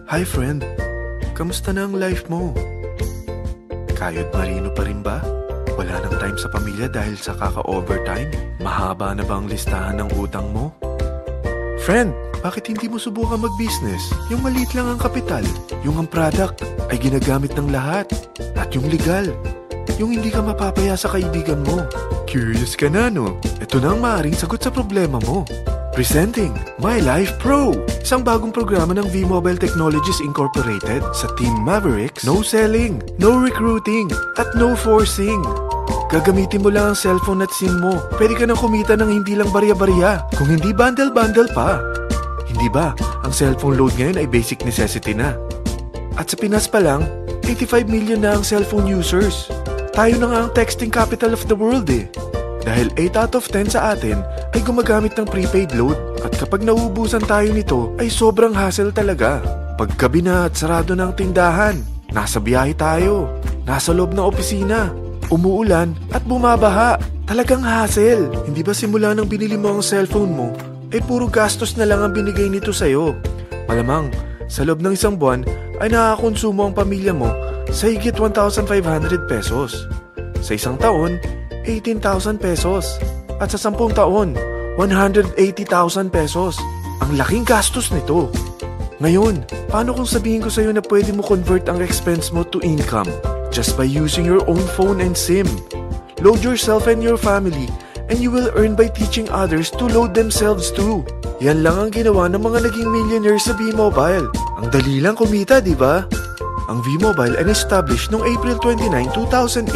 Hi friend, kamusta na ang life mo? Kayod marino pa rin ba? Wala nang time sa pamilya dahil sa kaka-overtime? Mahaba na ba ang listahan ng utang mo? Friend, bakit hindi mo subukan mag-business? Yung maliit lang ang kapital, yung ang product ay ginagamit ng lahat, at yung legal, yung hindi ka mapapaya sa kaibigan mo. Curious ka na, no? Ito na ang maaaring sagot sa problema mo. Presenting My Life Pro, isang bagong programa ng V-Mobile Technologies Incorporated sa Team Mavericks. No selling, no recruiting, at no forcing. Gagamitin mo lang ang cellphone at SIM mo. Pwede ka nang kumita ng hindi lang barya-barya, kung hindi bundle-bundle pa. Hindi ba, ang cellphone load ngayon ay basic necessity na. At sa Pinas pa lang, 85 million na ang cellphone users. Tayo na nga ang texting capital of the world eh. Dahil 8 out of 10 sa atin ay gumagamit ng prepaid load. At kapag nauubusan tayo nito ay sobrang hassle talaga. Paggabi na at sarado ng tindahan, nasa biyahe tayo, nasa loob ng opisina, umuulan at bumabaha. Talagang hassle. Hindi ba simula nang binili mo ang cellphone mo ay puro gastos na lang ang binigay nito sa'yo? Malamang sa loob ng isang buwan ay nakakakonsumo ang pamilya mo sa higit 1,500 pesos. Sa isang taon, 18,000 pesos. At sa 10 taon, 180,000 pesos. Ang laking gastos nito. Ngayon, paano kung sabihin ko sa'yo na pwede mo convert ang expense mo to income just by using your own phone and SIM? Load yourself and your family and you will earn by teaching others to load themselves too. Yan lang ang ginawa ng mga naging millionaires sa V-Mobile. Ang dali lang kumita, di ba? Ang V-Mobile ay established noong April 29, 2008.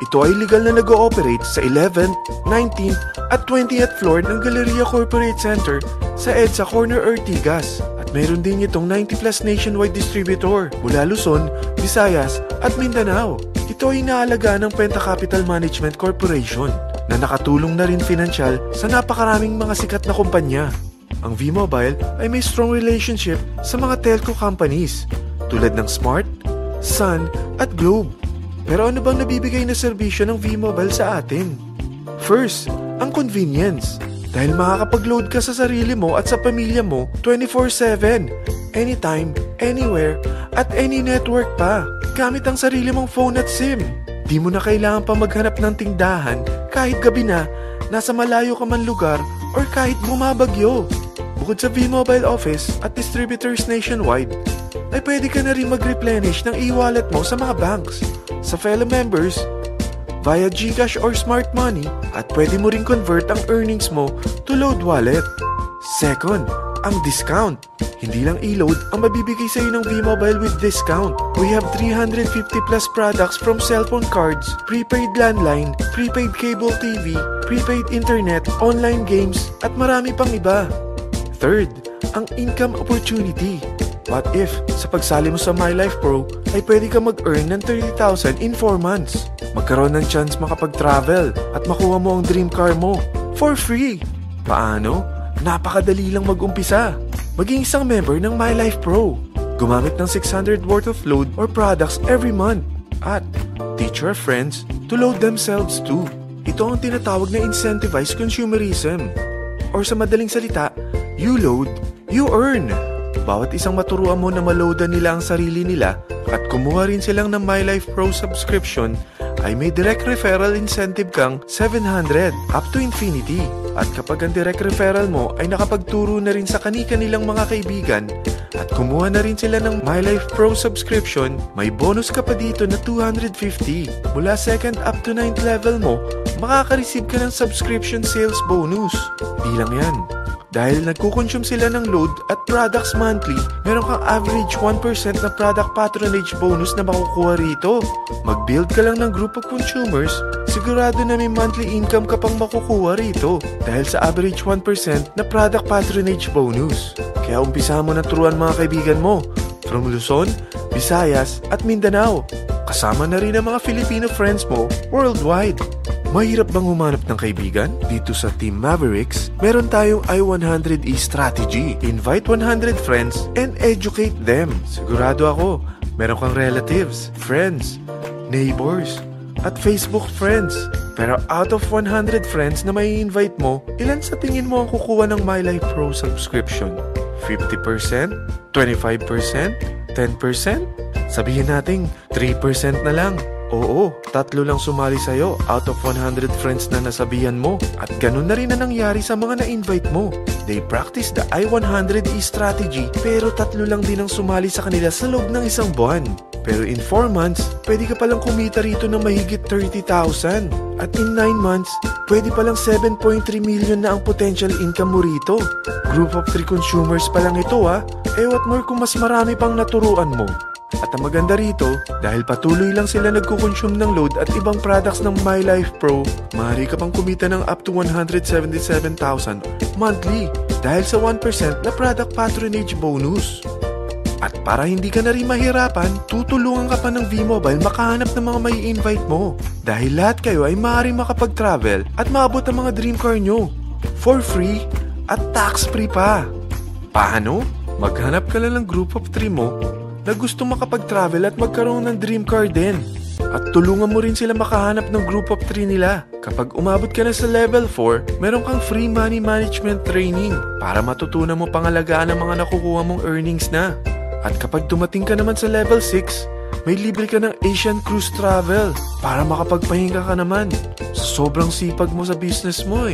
Ito ay legal na nag-ooperate sa 11th, 19th at 20th floor ng Galleria Corporate Center sa EDSA Corner Ortigas. At meron din itong 90+ nationwide distributor mula Luzon, Visayas at Mindanao. Ito ay inaalagaan ng Penta Capital Management Corporation na nakatulong na rin pinansyal sa napakaraming mga sikat na kumpanya. Ang V-Mobile ay may strong relationship sa mga telco companies tulad ng Smart, Sun at Globe. Pero ano bang nabibigay na serbisyo ng V-Mobile sa atin? First, ang convenience. Dahil makakapag-load ka sa sarili mo at sa pamilya mo 24/7, anytime, anywhere, at any network pa. Gamit ang sarili mong phone at SIM. Di mo na kailangan pa maghanap ng tindahan kahit gabi na, nasa malayo ka man lugar, or kahit bumabagyo. Bukod sa V-Mobile office at distributors nationwide, ay pwede ka na rin mag-replenish ng e-wallet mo sa mga banks, sa fellow members, via GCash or Smart Money, at pwede mo rin convert ang earnings mo to load wallet. Second, ang discount. Hindi lang e-load ang mabibigay sa iyo ng V-Mobile with discount. We have 350+ products from cellphone cards, prepaid landline, prepaid cable TV, prepaid internet, online games, at marami pang iba. Third, ang income opportunity. What if, sa pagsali mo sa My Life Pro, ay pwede ka mag-earn ng 30,000 in 4 months? Magkaroon ng chance makapag-travel at makuha mo ang dream car mo for free. Paano? Napakadali lang mag-umpisa. Maging isang member ng My Life Pro. Gumamit ng 600 worth of load or products every month. At teach your friends to load themselves too. Ito ang tinatawag na incentivized consumerism. Or sa madaling salita, you load, you earn. Bawat isang maturuan mo na maloadan nila ang sarili nila at kumuha rin silang ng My Life Pro subscription ay may direct referral incentive kang 700 up to infinity. At kapag ang direct referral mo ay nakapagturo na rin sa kani-kanilang mga kaibigan at kumuha na rin sila ng My Life Pro subscription, may bonus ka pa dito na 250. Mula 2nd up to 9th level mo, makaka-receive ka ng subscription sales bonus. Di lang yan. Dahil nagkukonsume sila ng load at products monthly, meron kang average 1% na product patronage bonus na makukuha rito. Mag-build ka lang ng group of consumers, sigurado na may monthly income ka pang makukuha rito dahil sa average 1% na product patronage bonus. Kaya umpisa mo na turuan mga kaibigan mo from Luzon, Visayas at Mindanao. Kasama na rin ang mga Filipino friends mo worldwide. Mahirap bang humanap ng kaibigan? Dito sa Team Mavericks, meron tayong I100E strategy. Invite 100 friends and educate them. Sigurado ako, meron kang relatives, friends, neighbors, at Facebook friends. Pero out of 100 friends na may invite mo, ilan sa tingin mo ang kukuha ng My Life Pro subscription? 50%? 25%? 10%? Sabihin nating 3% na lang. Oo, 3 lang sumali sa'yo out of 100 friends na nasabihan mo. At ganun na rin na nangyari sa mga na-invite mo. They practice the I-100E strategy pero 3 lang din ang sumali sa kanila sa loob ng isang buwan. Pero in 4 months, pwede ka palang kumita rito ng mahigit 30,000. At in 9 months, pwede palang 7.3 million na ang potential income mo rito. Group of 3 consumers pa lang ito what more kung mas marami pang naturuan mo. At ang maganda rito, dahil patuloy lang sila nagkukonsume ng load at ibang products ng My Life Pro, maaari ka pang kumita ng up to 177,000 monthly dahil sa 1% na product patronage bonus. At para hindi ka na rin mahirapan, tutulungan ka pa ng V-Mobile makahanap ng mga may invite mo. Dahil lahat kayo ay maaaring makapag-travel at maabot ang mga dream car nyo for free at tax-free pa. Paano? Maghanap ka lang ng group of 3 mo na gusto makapag-travel at magkaroon ng dream car din. At tulungan mo rin sila makahanap ng group of 3 nila. Kapag umabot ka na sa level 4, meron kang free money management training para matutunan mo pangalagaan ang mga nakukuha mong earnings na. At kapag dumating ka naman sa level 6, may libre ka ng Asian Cruise Travel para makapagpahinga ka naman. Sobrang sipag mo sa business mo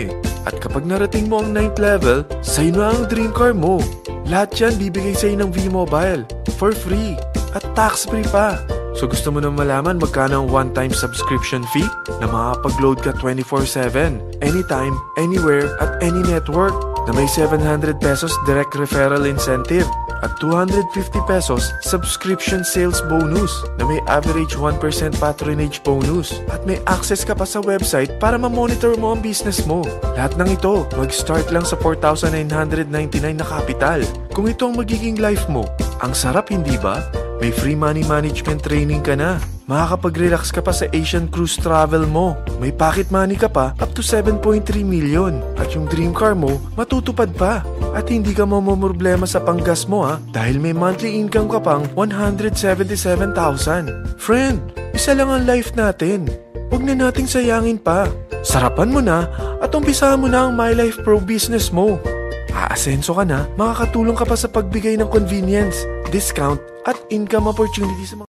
At kapag narating mo ang 9th level, sa'yo na ang dream car mo. Lahat yan bibigay sa'yo ng V-Mobile for free at tax-free pa. So gusto mo na malaman magkano ang one-time subscription fee na makakapag-load ka 24/7, anytime, anywhere, at any network na may 700 pesos direct referral incentive at 250 pesos subscription sales bonus na may average 1% patronage bonus at may access ka pa sa website para ma-monitor mo ang business mo. Lahat ng ito, mag-start lang sa 4,999 na capital. Kung ito ang magiging life mo, ang sarap hindi ba? May free money management training ka na. Makakapag-relax ka pa sa Asian Cruise Travel mo. May pocket money ka pa up to 7.3 million. At yung dream car mo, matutupad pa. At hindi ka mamomroblema sa panggas mo dahil may monthly income ka pang 177,000. Friend, isa lang ang life natin. Huwag na nating sayangin pa. Sarapan mo na at umpisahan mo na ang My Life Pro business mo. Aasenso ka na, makakatulong ka pa sa pagbigay ng convenience, discount, at income opportunity sa mga